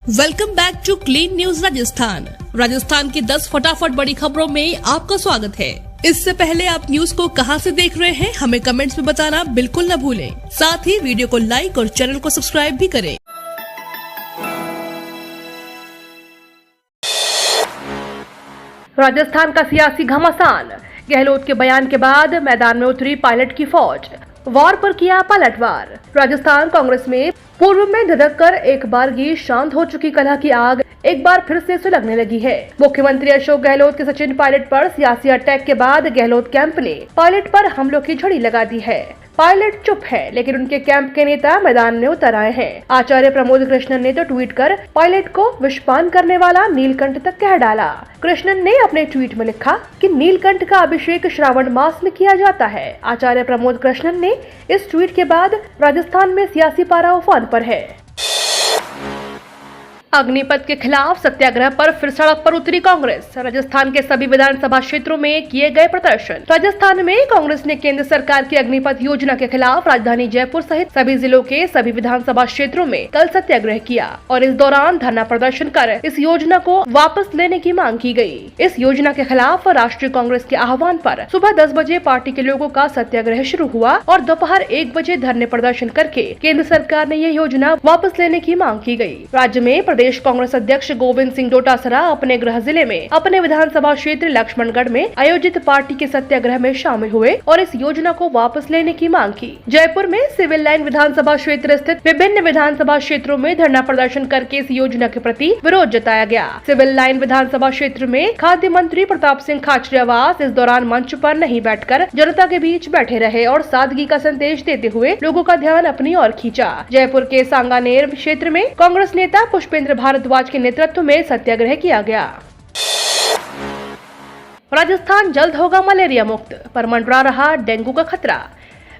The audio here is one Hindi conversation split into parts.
Welcome back to clean news Rajasthan की 10 फटाफट बड़ी खबरों में आपका स्वागत है। इससे पहले आप न्यूज को कहां से देख रहे हैं हमें कमेंट्स में बताना बिल्कुल न भूलें। साथ ही वीडियो को लाइक और चैनल को सब्सक्राइब भी करें। राजस्थान का सियासी घमासान, गहलोत के बयान के बाद मैदान में उतरी पायलट की फौज, वार पर किया पलटवार। राजस्थान कांग्रेस में पूर्व में धधक कर एक बार ही शांत हो चुकी कलह की आग एक बार फिर से सुलगने लगी है। मुख्यमंत्री अशोक गहलोत के सचिन पायलट पर सियासी अटैक के बाद गहलोत कैंप ने पायलट पर हमलों की झड़ी लगा दी है। पायलट चुप है, लेकिन उनके कैंप के नेता मैदान में उतर आए हैं। आचार्य प्रमोद कृष्णन ने तो ट्वीट कर पायलट को विषपान करने वाला नीलकंठ तक कह डाला। कृष्णन ने अपने ट्वीट में लिखा कि नीलकंठ का अभिषेक श्रावण मास में किया जाता है। आचार्य प्रमोद कृष्णन ने इस ट्वीट के बाद राजस्थान में सियासी पारा उफान पर है। अग्निपथ के खिलाफ सत्याग्रह पर फिर सड़क पर उतरी कांग्रेस। राजस्थान के सभी विधानसभा क्षेत्रों में किए गए प्रदर्शन। राजस्थान में कांग्रेस ने केंद्र सरकार की अग्निपथ योजना के खिलाफ राजधानी जयपुर सहित सभी जिलों के सभी विधानसभा क्षेत्रों में कल सत्याग्रह किया और इस दौरान धरना प्रदर्शन कर इस योजना को वापस लेने की मांग की गयी। इस योजना के खिलाफ राष्ट्रीय कांग्रेस के आह्वान पर सुबह 10 बजे पार्टी के लोगों का सत्याग्रह शुरू हुआ और दोपहर 1 बजे धरने प्रदर्शन करके केंद्र सरकार ने यह योजना वापस लेने की मांग की गयी। राज्य में प्रदेश कांग्रेस अध्यक्ष गोविंद सिंह डोटासरा अपने गृह जिले में अपने विधानसभा क्षेत्र लक्ष्मणगढ़ में आयोजित पार्टी के सत्याग्रह में शामिल हुए और इस योजना को वापस लेने की मांग की। जयपुर में सिविल लाइन विधानसभा क्षेत्र स्थित विभिन्न विधानसभा क्षेत्रों में धरना प्रदर्शन करके इस योजना के प्रति विरोध जताया गया। सिविल लाइन विधानसभा क्षेत्र में खाद्य मंत्री प्रताप सिंह खाचरियावास इस दौरान मंच पर नहीं बैठकर जनता के बीच बैठे रहे और सादगी का संदेश देते हुए लोगों का ध्यान अपनी ओर खींचा। जयपुर के सांगानेर क्षेत्र में कांग्रेस नेता पुष्पेंद्र भारद्वाज के नेतृत्व में सत्याग्रह किया गया। राजस्थान जल्द होगा मलेरिया मुक्त, पर मंडरा रहा डेंगू का खतरा।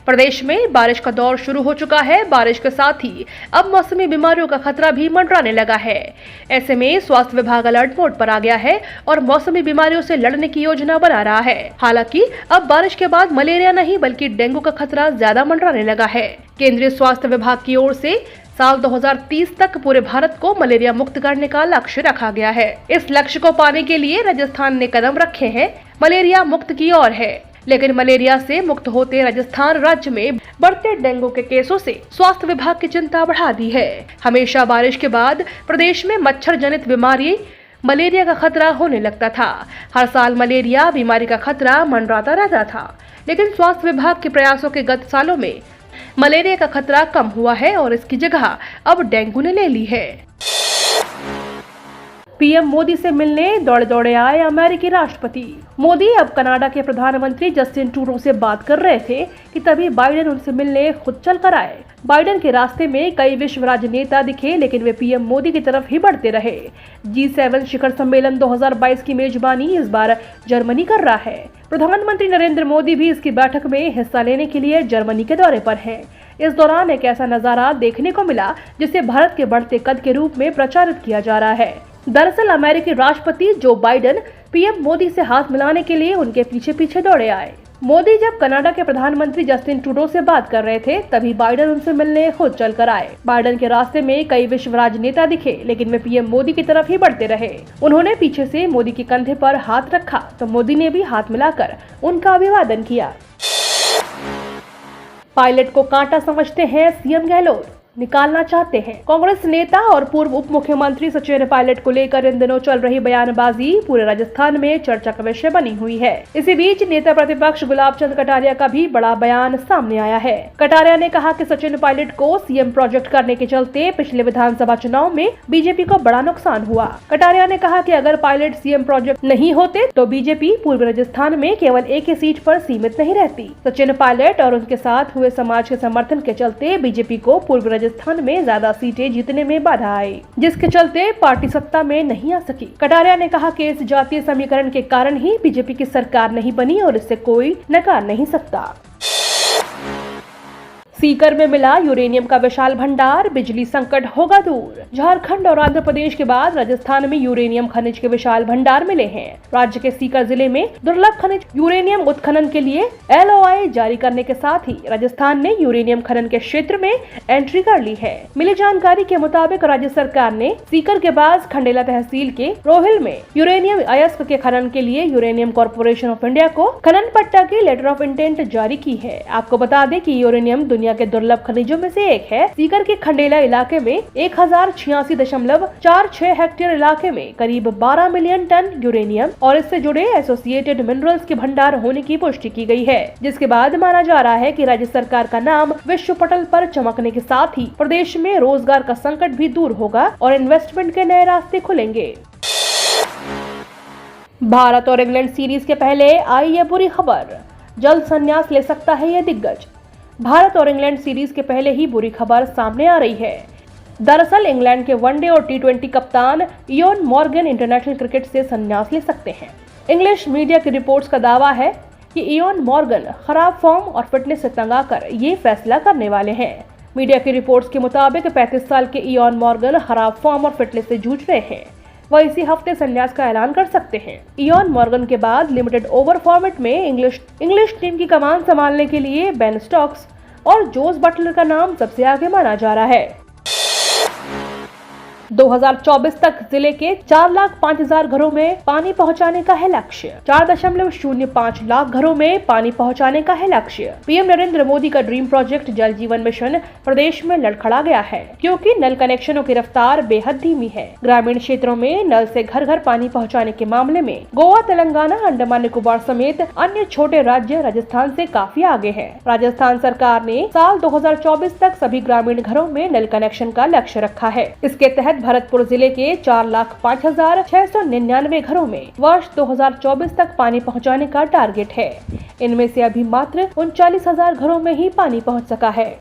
प्रदेश में बारिश का दौर शुरू हो चुका है। बारिश के साथ ही अब मौसमी बीमारियों का खतरा भी मंडराने लगा है। ऐसे में स्वास्थ्य विभाग अलर्ट मोड पर आ गया है और मौसमी बीमारियों से लड़ने की योजना बना रहा है। हालांकि अब बारिश के बाद मलेरिया नहीं बल्कि डेंगू का खतरा ज्यादा मंडराने लगा है। केंद्रीय स्वास्थ्य विभाग की ओर से साल 2030 तक पूरे भारत को मलेरिया मुक्त करने का लक्ष्य रखा गया है। इस लक्ष्य को पाने के लिए राजस्थान ने कदम रखे हैं, मलेरिया मुक्त की ओर है। लेकिन मलेरिया से मुक्त होते राजस्थान राज्य में बढ़ते डेंगू के केसों से स्वास्थ्य विभाग की चिंता बढ़ा दी है। हमेशा बारिश के बाद प्रदेश में मच्छर जनित बीमारी मलेरिया का खतरा होने लगता था। हर साल मलेरिया बीमारी का खतरा मंडराता रहता था, लेकिन स्वास्थ्य विभाग के प्रयासों के गत सालों में मलेरिया का खतरा कम हुआ है और इसकी जगह अब डेंगू ने ले ली है। पीएम मोदी से मिलने दौड़े दौड़े आए अमेरिकी राष्ट्रपति। मोदी अब कनाडा के प्रधानमंत्री जस्टिन ट्रूडो से बात कर रहे थे कि तभी बाइडेन उनसे मिलने खुद चल कर आए। बाइडेन के रास्ते में कई विश्व राजनेता दिखे, लेकिन वे पीएम मोदी की तरफ ही बढ़ते रहे। G7 शिखर सम्मेलन 2022 की मेजबानी इस बार जर्मनी कर रहा है। प्रधानमंत्री नरेंद्र मोदी भी इसकी बैठक में हिस्सा लेने के लिए जर्मनी के दौरे पर हैं। इस दौरान एक ऐसा नजारा देखने को मिला जिसे भारत के बढ़ते कद के रूप में प्रचारित किया जा रहा है। दरअसल अमेरिकी राष्ट्रपति जो बाइडेन पीएम मोदी से हाथ मिलाने के लिए उनके पीछे पीछे दौड़े आए। मोदी जब कनाडा के प्रधानमंत्री जस्टिन ट्रूडो से बात कर रहे थे, तभी बाइडेन उनसे मिलने खुद चल कर आए। बाइडेन के रास्ते में कई विश्व राजनेता दिखे, लेकिन वे पीएम मोदी की तरफ ही बढ़ते रहे। उन्होंने पीछे से मोदी के कंधे पर हाथ रखा तो मोदी ने भी हाथ मिलाकर उनका अभिवादन किया। पायलट को कांटा समझते हैं सीएम गहलोत, निकालना चाहते हैं। कांग्रेस नेता और पूर्व उप मुख्यमंत्री सचिन पायलट को लेकर इन दिनों चल रही बयानबाजी पूरे राजस्थान में चर्चा का विषय बनी हुई है। इसी बीच नेता प्रतिपक्ष गुलाब चंद कटारिया का भी बड़ा बयान सामने आया है। कटारिया ने कहा कि सचिन पायलट को सीएम प्रोजेक्ट करने के चलते पिछले विधानसभा चुनाव में बीजेपी को बड़ा नुकसान हुआ। कटारिया ने कहा कि अगर पायलट सीएम प्रोजेक्ट नहीं होते तो बीजेपी पूर्वी राजस्थान में केवल एक ही सीट पर सीमित नहीं रहती। सचिन पायलट और उनके साथ हुए समाज के समर्थन के चलते बीजेपी को पूर्वी राजस्थान में ज्यादा सीटें जीतने में बाधा आई, जिसके चलते पार्टी सत्ता में नहीं आ सकी। कटारिया ने कहा कि इस जातीय समीकरण के कारण ही बीजेपी की सरकार नहीं बनी और इससे कोई नकार नहीं सकता। सीकर में मिला यूरेनियम का विशाल भंडार, बिजली संकट होगा दूर। झारखंड और आंध्र प्रदेश के बाद राजस्थान में यूरेनियम खनिज के विशाल भंडार मिले हैं। राज्य के सीकर जिले में दुर्लभ खनिज यूरेनियम उत्खनन के लिए LOI जारी करने के साथ ही राजस्थान ने यूरेनियम खनन के क्षेत्र में एंट्री कर ली है। मिली जानकारी के मुताबिक राज्य सरकार ने सीकर के बाद खंडेला तहसील के रोहिल में यूरेनियम अयस्क के खनन के लिए यूरेनियम कॉर्पोरेशन ऑफ इंडिया को खनन पट्टा की लेटर ऑफ इंटेंट जारी की है। आपको बता दें कि यूरेनियम दुनिया के दुर्लभ खनिजों में से एक है। सीकर के खंडेला इलाके में 1086.46 हेक्टेयर इलाके में करीब 12 मिलियन टन यूरेनियम और इससे जुड़े एसोसिएटेड मिनरल्स के भंडार होने की पुष्टि की गई है, जिसके बाद माना जा रहा है कि राज्य सरकार का नाम विश्व पटल पर चमकने के साथ ही प्रदेश में रोजगार का संकट भी दूर होगा और इन्वेस्टमेंट के नए रास्ते खुलेंगे। भारत और इंग्लैंड सीरीज के पहले आई है बुरी खबर, जल्द संन्यास ले सकता है यह दिग्गज। भारत और इंग्लैंड सीरीज के पहले ही बुरी खबर सामने आ रही है। दरअसल इंग्लैंड के वनडे और T20 कप्तान इयोन मॉर्गन इंटरनेशनल क्रिकेट से संन्यास ले सकते हैं। इंग्लिश मीडिया की रिपोर्ट्स का दावा है कि इयोन मॉर्गन खराब फॉर्म और फिटनेस से तंग आकर ये फैसला करने वाले हैं। मीडिया की रिपोर्ट्स के मुताबिक 35 साल के इयोन मॉर्गन खराब फॉर्म और फिटनेस से जूझ रहे हैं। वह इसी हफ्ते संन्यास का ऐलान कर सकते हैं। इयोन मॉर्गन के बाद लिमिटेड ओवर फॉर्मेट में इंग्लिश टीम की कमान संभालने के लिए बेन स्टोक्स और जोस बटलर का नाम सबसे आगे माना जा रहा है। 2024 तक जिले के 4,05,000 घरों में पानी पहुंचाने का है लक्ष्य। 4.05 लाख घरों में पानी पहुंचाने का है लक्ष्य। पीएम नरेंद्र मोदी का ड्रीम प्रोजेक्ट जल जीवन मिशन प्रदेश में लड़खड़ा गया है, क्योंकि नल कनेक्शनों की रफ्तार बेहद धीमी है। ग्रामीण क्षेत्रों में नल से घर घर पानी पहुंचाने के मामले में गोवा, तेलंगाना, अंडमान निकोबार समेत अन्य छोटे राज्य राजस्थान से काफी आगे है। राजस्थान सरकार ने साल 2024 तक सभी ग्रामीण घरों में नल कनेक्शन का लक्ष्य रखा है। इसके तहत भरतपुर जिले के 4,05,699 घरों में वर्ष 2024 तक पानी पहुंचाने का टारगेट है। इनमें से अभी मात्र 39,000 घरों में ही पानी पहुंच सका है।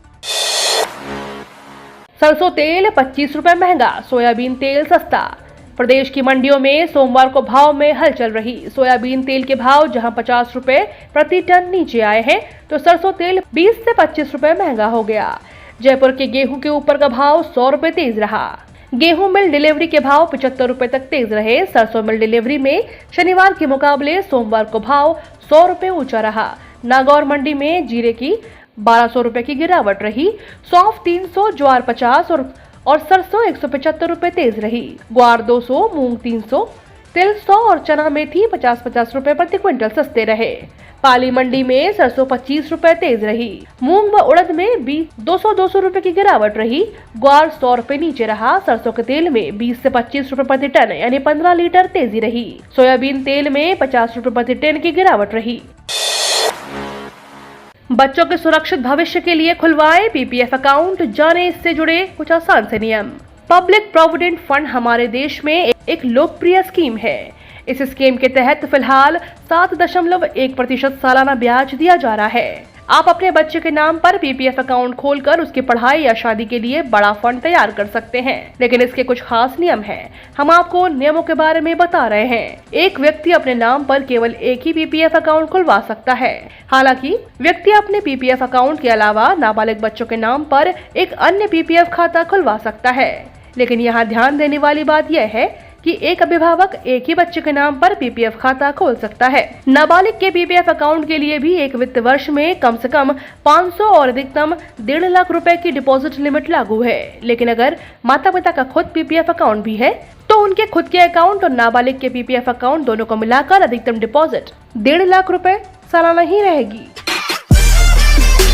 सरसों तेल 25 रुपए महंगा, सोयाबीन तेल सस्ता। प्रदेश की मंडियों में सोमवार को भाव में हलचल रही। सोयाबीन तेल के भाव जहां 50 रुपए प्रति टन नीचे आए हैं, तो सरसों तेल 20 से 25 रुपए महंगा हो गया। जयपुर के गेहूं के ऊपर का भाव 100 रुपए तेज रहा। गेहूं मिल डिलीवरी के भाव 75 रुपए तक तेज रहे। सरसों मिल डिलीवरी में शनिवार के मुकाबले सोमवार को भाव 100 रुपए ऊंचा रहा। नागौर मंडी में जीरे की 1200 रुपए की गिरावट रही। सौंफ 300, ज्वार 50 और सरसों 175 रुपए तेज रही। ग्वार 200, मूंग 300, तिल 100 और चना मेथी 50-50 रुपए प्रति क्विंटल सस्ते रहे। पाली मंडी में सरसों 25 रुपए तेज रही। मूंग व उड़द में 200 रुपए की गिरावट रही। ग्वार 100 रुपए नीचे रहा। सरसों के तेल में 20 से 25 रुपए प्रति टन यानी 15 लीटर तेजी रही। सोयाबीन तेल में 50 रुपए प्रति टन की गिरावट रही। बच्चों के सुरक्षित भविष्य के लिए खुलवाए PPF अकाउंट, जाने इससे जुड़े कुछ आसान से नियम। पब्लिक प्रोविडेंट फंड हमारे देश में एक लोकप्रिय स्कीम है। इस स्कीम के तहत फिलहाल 7.1% सालाना ब्याज दिया जा रहा है। आप अपने बच्चे के नाम पर PPF अकाउंट खोलकर उसकी पढ़ाई या शादी के लिए बड़ा फंड तैयार कर सकते हैं, लेकिन इसके कुछ खास नियम हैं। हम आपको नियमों के बारे में बता रहे हैं। एक व्यक्ति अपने नाम पर केवल एक ही PPF अकाउंट खुलवा सकता है। हालांकि व्यक्ति अपने PPF अकाउंट के अलावा नाबालिग बच्चों के नाम पर एक अन्य PPF खाता खुलवा सकता है, लेकिन यहाँ ध्यान देने वाली बात यह है कि एक अभिभावक एक ही बच्चे के नाम पर PPF खाता खोल सकता है। नाबालिग के PPF अकाउंट के लिए भी एक वित्त वर्ष में कम से कम 500 और अधिकतम 1.5 लाख रुपए की डिपॉजिट लिमिट लागू है। लेकिन अगर माता पिता का खुद PPF अकाउंट भी है, तो उनके खुद के अकाउंट और नाबालिग के PPF अकाउंट दोनों को मिलाकर अधिकतम डिपॉजिट 1.5 लाख रुपए सालाना ही रहेगी।